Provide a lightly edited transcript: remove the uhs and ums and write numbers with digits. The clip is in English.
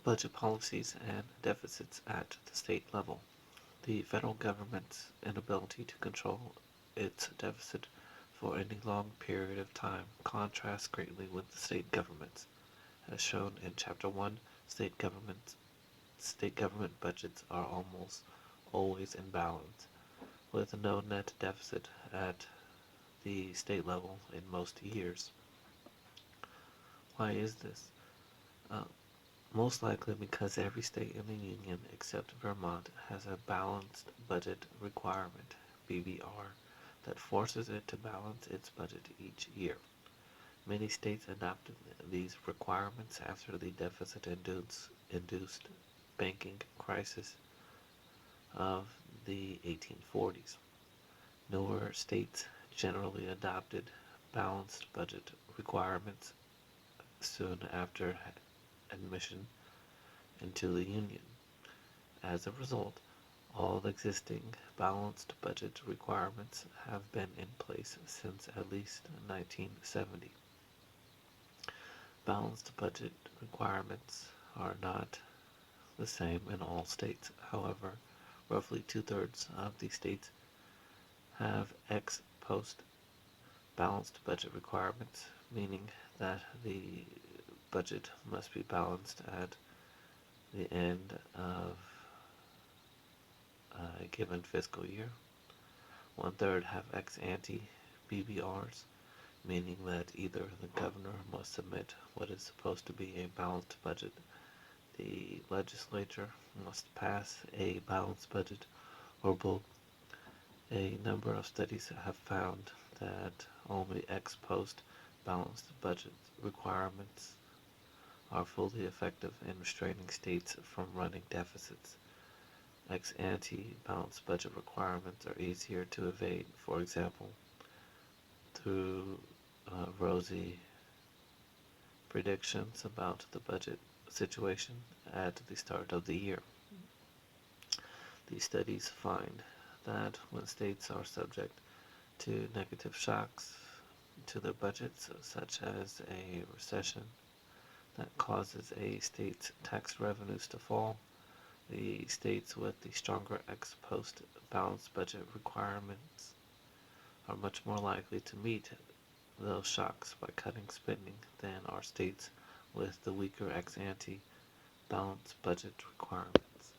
budget policies and deficits at the state level. The federal government's inability to control its deficit for any long period of time contrasts greatly with the state governments. As shown in Chapter 1, state government budgets are almost always in balance, with no net deficit at the state level in most years. Why is this? Uh, Most likely because every state in the Union except Vermont has a balanced budget requirement, BBR, that forces it to balance its budget each year. Many states adopted these requirements after the deficit-induced banking crisis of the 1840s. Newer states generally adopted balanced budget requirements soon after admission into the Union. As a result, all existing balanced budget requirements have been in place since at least 1970. Balanced budget requirements are not the same in all states. However, roughly two-thirds of the states have ex post balanced budget requirements, meaning that the budget must be balanced at the end of a given fiscal year. One-third have ex ante BBRs, meaning that either the governor must submit what is supposed to be a balanced budget, the legislature must pass a balanced budget, or both. A number of studies have found that only ex post balanced budget requirements are fully effective in restraining states from running deficits. Ex ante balanced budget requirements are easier to evade, for example, through rosy predictions about the budget situation at the start of the year. These studies find that when states are subject to negative shocks to their budgets, such as a recession that causes a state's tax revenues to fall, the states with the stronger ex post balanced budget requirements are much more likely to meet those shocks by cutting spending than are states with the weaker ex ante balanced budget requirements.